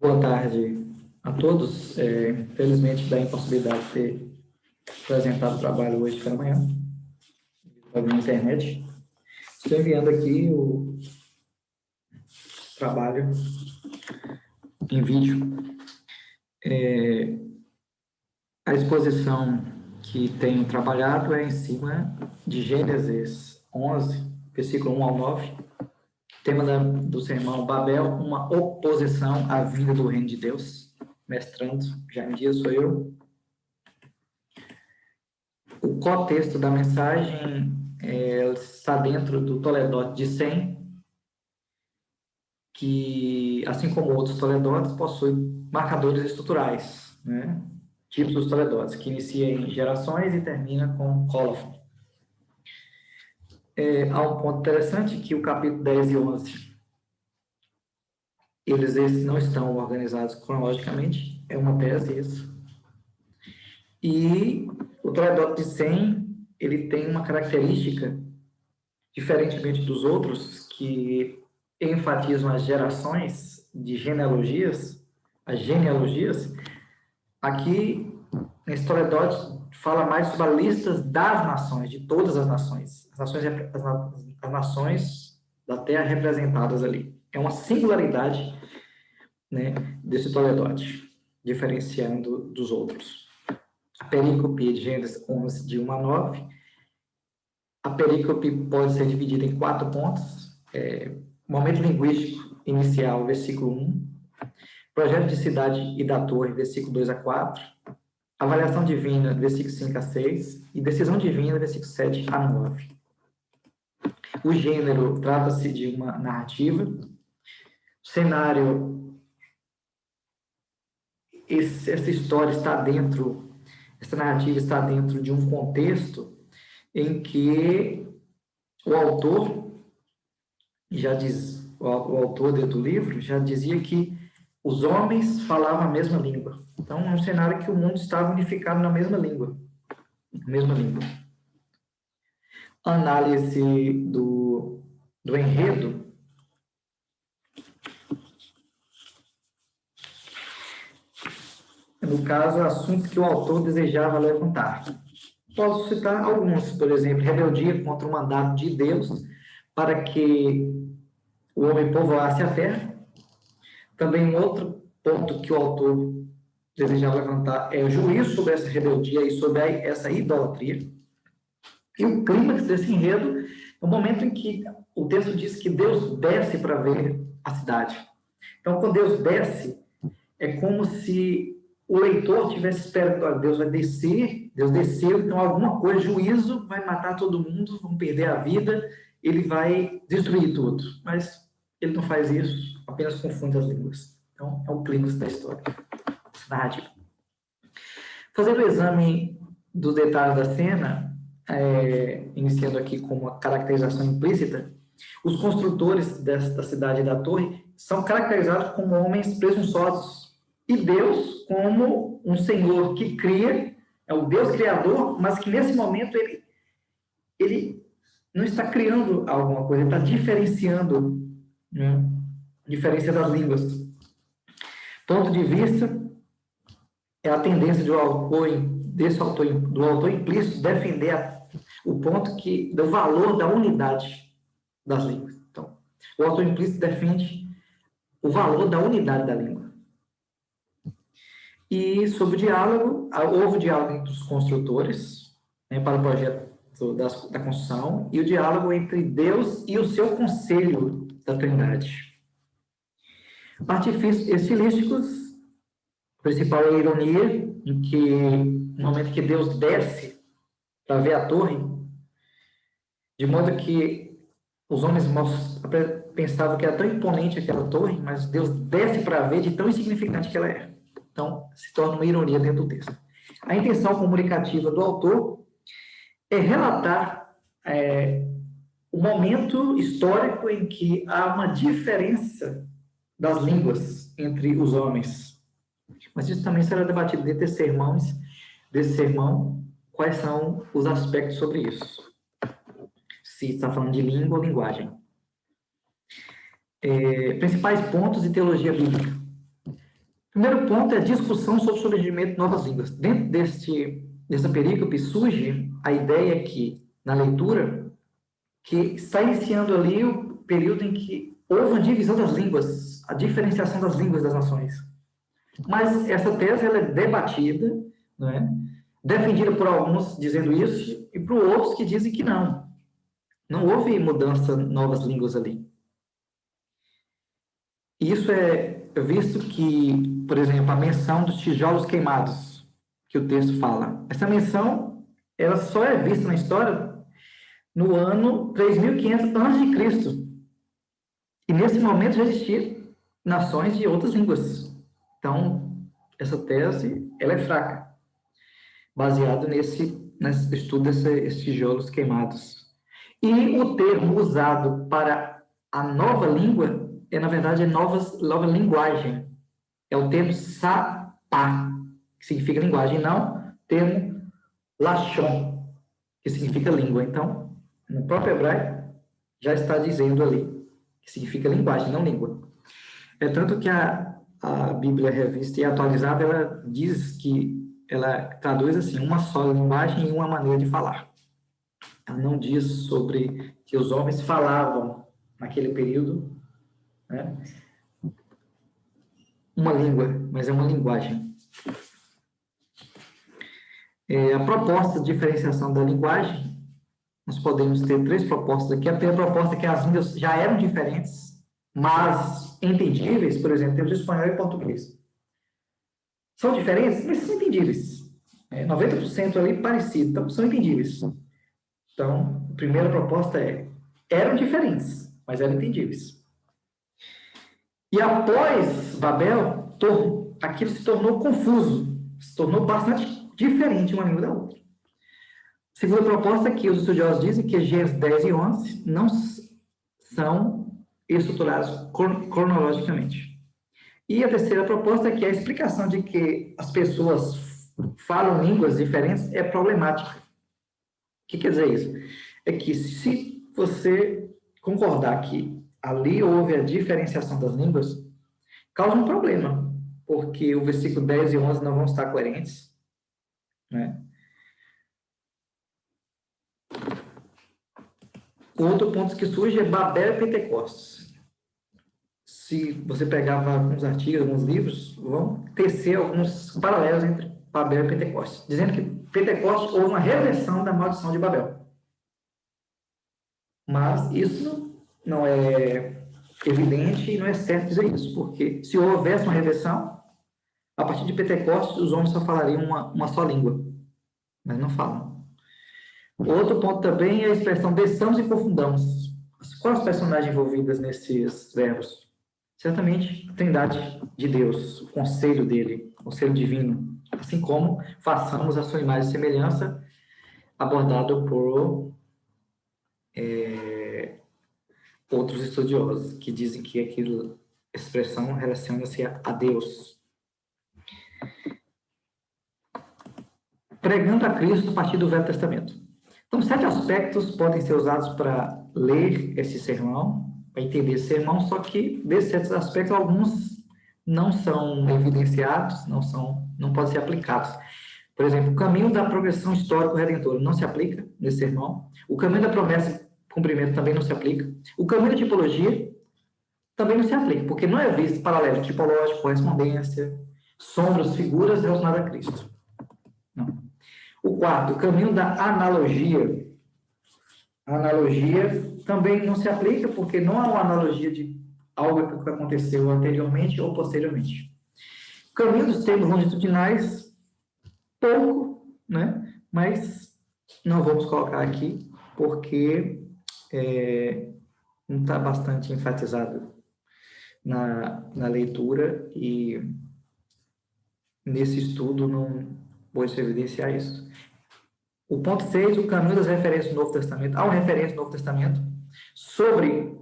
Boa tarde a todos. Felizmente, da impossibilidade de ter apresentado o trabalho hoje pela manhã, na internet. Estou enviando aqui o trabalho em vídeo. A exposição que tenho trabalhado é em cima de Gênesis 11, versículo 1 ao 9. Tema do sermão: Babel, uma oposição à vinda do reino de Deus. Mestrando, Jaime Dias sou eu. O contexto da mensagem está dentro do Toledote de 100, que, assim como outros Toledotes, possui marcadores estruturais, né? Tipos dos Toledotes, que inicia em gerações e termina com cólofon. Há um ponto interessante que o capítulo 10 e 11, esses não estão organizados cronologicamente, é uma tese isso. E o Toledote de 100, ele tem uma característica, diferentemente dos outros, que enfatizam as gerações de genealogias, as genealogias. Aqui, nesse Toledote, fala mais sobre a lista das nações, de todas as nações. As nações da Terra representadas ali. É uma singularidade, né, desse Toledote, diferenciando dos outros. A perícope de Gênesis 11, de 1 a 9. A perícope pode ser dividida em 4 pontos. Momento linguístico inicial, versículo 1. Projeto de cidade e da torre, versículo 2 a 4. Avaliação divina, versículo 5 a 6. E decisão divina, versículo 7 a 9. O gênero trata-se de uma narrativa. O cenário, essa história está dentro, essa narrativa está dentro de um contexto em que o autor o autor do livro já dizia que os homens falavam a mesma língua. Então, é um cenário que o mundo estava unificado na mesma língua. Análise do enredo. No caso, assuntos que o autor desejava levantar. Posso citar alguns, por exemplo, rebeldia contra o mandato de Deus para que o homem povoasse a terra. Também um outro ponto que o autor desejava levantar é o juízo sobre essa rebeldia e sobre essa idolatria. E o clímax desse enredo é o momento em que o texto diz que Deus desce para ver a cidade. Então, quando Deus desce, é como se o leitor tivesse esperando, Deus vai descer, Deus desceu, então alguma coisa, juízo, vai matar todo mundo, vão perder a vida, ele vai destruir tudo. Mas ele não faz isso, apenas confunde as línguas. Então, é o clímax da história, narrativa. Fazendo o exame dos detalhes da cena, iniciando aqui com uma caracterização implícita, os construtores da cidade e da torre são caracterizados como homens presunçosos, e Deus como um Senhor que cria, é o Deus criador, mas que nesse momento ele não está criando alguma coisa, ele está diferenciando, né? Diferença das línguas. Ponto de vista é a tendência do autor implícito defender o ponto do valor da unidade das línguas. Então, o autor implícito defende o valor da unidade da língua. E sobre o diálogo, houve o diálogo entre os construtores, né, para o projeto da construção, e o diálogo entre Deus e o seu conselho da Trindade. Artifícios estilísticos, o principal é a ironia, em que no momento que Deus desce para ver a torre, de modo que os homens pensavam que era tão imponente aquela torre, mas Deus desce para ver de tão insignificante que ela é. Então, se torna uma ironia dentro do texto. A intenção comunicativa do autor é relatar o momento histórico em que há uma diferença das línguas entre os homens. Mas isso também será debatido dentro desse sermão, quais são os aspectos sobre isso. Se está falando de língua ou linguagem. Principais pontos de teologia bíblica. Primeiro ponto é a discussão sobre o surgimento de novas línguas. Dentro dessa perícope surge a ideia que, na leitura, que está iniciando ali o período em que houve uma divisão das línguas, a diferenciação das línguas das nações. Mas essa tese ela é debatida, não é? Defendida por alguns dizendo isso, e por outros que dizem que não. Não houve mudança de novas línguas ali. Isso é visto que, por exemplo, a menção dos tijolos queimados, que o texto fala. Essa menção, ela só é vista na história no ano 3500 a.C. E nesse momento já existiam nações de outras línguas. Então, essa tese, ela é fraca, baseado nesse estudo desses tijolos queimados. E o termo usado para a nova língua é, na verdade, nova linguagem. É o termo sapá, que significa linguagem, não termo lashon, que significa língua. Então, no próprio hebraico, já está dizendo ali que significa linguagem, não língua. É tanto que a Bíblia Revista e Atualizada, ela diz que ela traduz assim, uma só linguagem e uma maneira de falar. Ela não diz sobre que os homens falavam naquele período, né, uma língua, mas é uma linguagem. A proposta de diferenciação da linguagem, nós podemos ter três propostas aqui. A primeira proposta é que as línguas já eram diferentes, mas entendíveis. Por exemplo, temos espanhol e português. São diferentes, mas são entendíveis. 90% ali parecido, então são entendíveis. Então, a primeira proposta eram diferentes, mas eram entendíveis. E após Babel, aquilo se tornou confuso, se tornou bastante diferente uma língua da outra. A segunda proposta é que os estudiosos dizem que Gênesis 10 e 11 não são estruturados cronologicamente. E a terceira proposta é que a explicação de que as pessoas falam línguas diferentes é problemática. O que quer dizer isso? É que se você concordar que ali houve a diferenciação das línguas, causa um problema, porque o versículo 10 e 11 não vão estar coerentes, né? Outro ponto que surge é Babel e Pentecostes. Se você pegar alguns artigos, alguns livros, vão tecer alguns paralelos entre Babel e Pentecostes, dizendo que Pentecostes houve uma reversão da maldição de Babel. Mas isso não é evidente e não é certo dizer isso, porque se houvesse uma reversão, a partir de Pentecostes, os homens só falariam uma só língua, mas não falam. Outro ponto também é a expressão desçamos e confundamos. Quais as personagens envolvidas nesses verbos? Certamente a Trindade de Deus, o conselho dele, o conselho divino, assim como façamos a sua imagem e semelhança, abordado por outros estudiosos, que dizem que aquela expressão relaciona-se a Deus. Pregando a Cristo a partir do Velho Testamento. Então, 7 aspectos podem ser usados para ler esse sermão, para entender esse sermão, só que desses 7 aspectos, alguns não são evidenciados, não podem ser aplicados. Por exemplo, o caminho da progressão histórico-redentora não se aplica nesse sermão. O caminho da promessa e cumprimento também não se aplica. O caminho da tipologia também não se aplica, porque não é visto paralelo tipológico, correspondência, sombras, figuras relacionadas a Cristo. Não. O quarto, o caminho da analogia. A analogia também não se aplica, porque não há uma analogia de algo que aconteceu anteriormente ou posteriormente. O caminho dos termos longitudinais, pouco, né? Mas não vamos colocar aqui, porque não está bastante enfatizado na leitura e nesse estudo não vou evidenciar isso. O ponto 6, o caminho das referências do Novo Testamento. Há uma referência no Novo Testamento sobre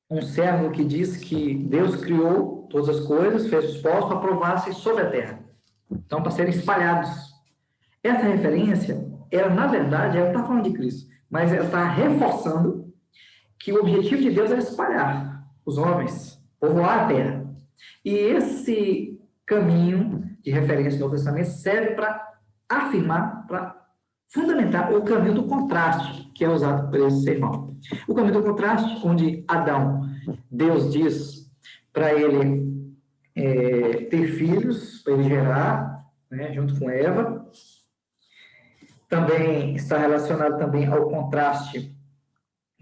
um servo que diz que Deus criou todas as coisas, fez os povos para provar-se sobre a terra. Então, para serem espalhados. Essa referência, na verdade, ela não está falando de Cristo, mas ela está reforçando que o objetivo de Deus é espalhar os homens, povoar a terra. E caminho de referência do Novo Testamento serve para afirmar, para fundamentar o caminho do contraste que é usado por esse sermão. O caminho do contraste, onde Adão, Deus diz para ele ter filhos, para ele gerar, né, junto com Eva. Também está relacionado também ao contraste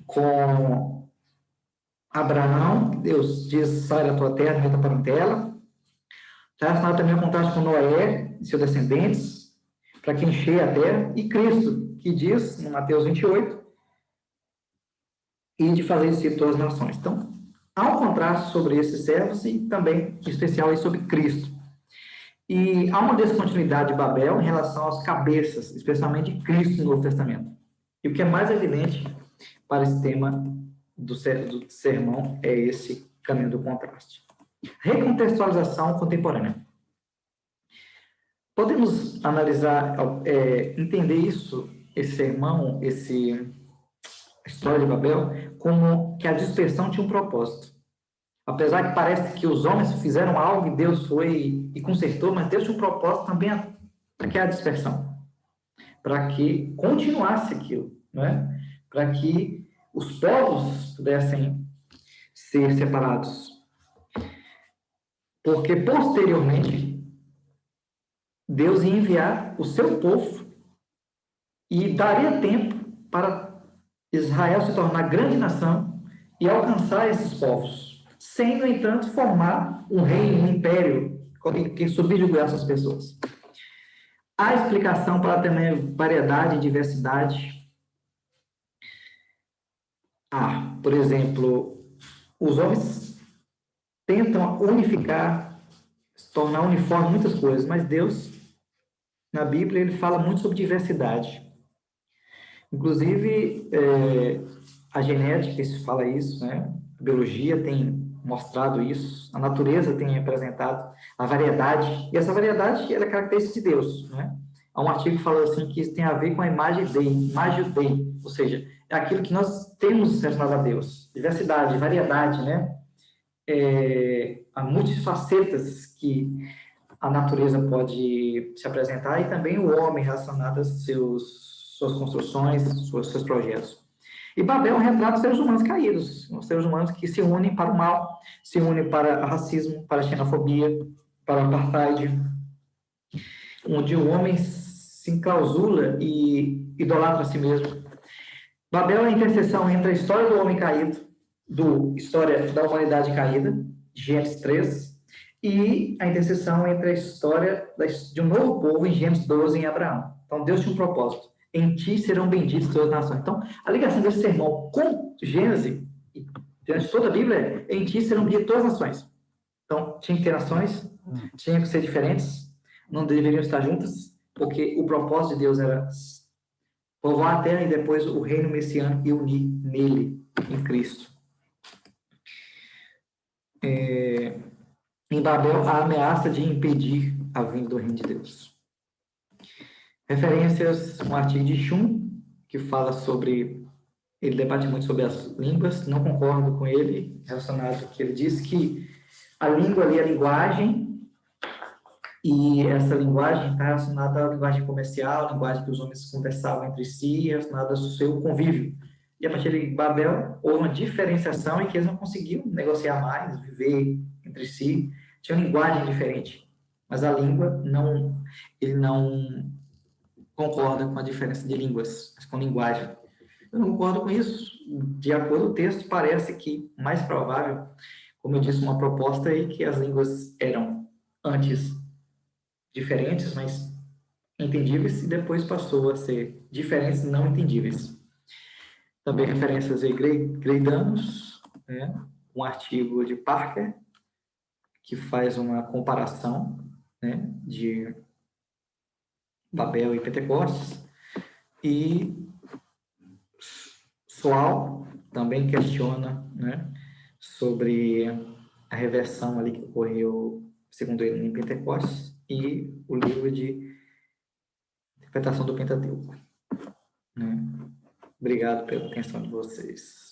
com Abraão, Deus diz, sai da tua terra, da tua parentela. Está relacionado também ao contraste com Noé e seus descendentes, para que encher a terra, e Cristo, que diz, no Mateus 28, e de fazer existir todas as nações. Então, há um contraste sobre esses servos e também, em especial, sobre Cristo. E há uma descontinuidade de Babel em relação às cabeças, especialmente de Cristo no Novo Testamento. E o que é mais evidente para esse tema do sermão é esse caminho do contraste. Recontextualização contemporânea. Podemos analisar, entender isso, esse sermão, a história de Babel, como que a dispersão tinha um propósito. Apesar que parece que os homens fizeram algo e Deus foi e consertou, mas Deus tinha um propósito também para que a dispersão, para que continuasse aquilo, né? Para que os povos pudessem ser separados. Porque, posteriormente, Deus ia enviar o seu povo e daria tempo para Israel se tornar grande nação e alcançar esses povos, sem, no entanto, formar um reino, um império que subjugasse as pessoas. Há explicação para também variedade e diversidade. Por exemplo, os homens tentam unificar, tornar uniforme muitas coisas, mas Deus, na Bíblia, ele fala muito sobre diversidade. Inclusive, a genética fala isso, né? A biologia tem mostrado isso, a natureza tem apresentado a variedade, e essa variedade ela é característica de Deus, né? Há um artigo que fala assim que isso tem a ver com a imagem Dei, ou seja, é aquilo que nós temos relacionado a Deus, diversidade, variedade, né? Há multifacetas que a natureza pode se apresentar e também o homem relacionado a suas construções, seus projetos. E Babel retrata os seres humanos caídos, os seres humanos que se unem para o mal, se unem para o racismo, para a xenofobia, para o apartheid, onde o homem se enclausula e idolatra a si mesmo. Babel é a interseção entre a história do homem caído, história da humanidade caída, Gênesis 3, e a interseção entre a história de um novo povo em Gênesis 12 em Abraão. Então, Deus tinha um propósito. Em ti serão benditas todas as nações. Então, a ligação desse sermão com Gênesis, e diante de toda a Bíblia, é em ti serão benditas todas as nações. Então, tinha que ter nações, tinha que ser diferentes, não deveriam estar juntas, porque o propósito de Deus era povoar a terra e depois o reino messiânico e unir nele, em Cristo. Em Babel, a ameaça de impedir a vinda do reino de Deus. Referências, um artigo de Schum, que fala sobre, ele debate muito sobre as línguas, não concordo com ele, relacionado que ele diz que a língua ali é a linguagem, e essa linguagem está relacionada à linguagem comercial, a linguagem que os homens conversavam entre si, relacionada ao seu convívio. E a partir de Babel, houve uma diferenciação em que eles não conseguiam negociar mais, viver entre si, tinha uma linguagem diferente. Mas a língua, ele não concorda com a diferença de línguas, mas com linguagem. Eu não concordo com isso. De acordo com o texto, parece que mais provável, como eu disse, uma proposta aí que as línguas eram antes diferentes, mas entendíveis, e depois passou a ser diferentes, não entendíveis. Também referências aí greidanos, né? Um artigo de Parker, que faz uma comparação, né, de Babel e Pentecostes, e Soal também questiona, né, sobre a reversão ali que ocorreu, segundo ele, em Pentecostes, e o livro de interpretação do Pentateuco. Né? Obrigado pela atenção de vocês.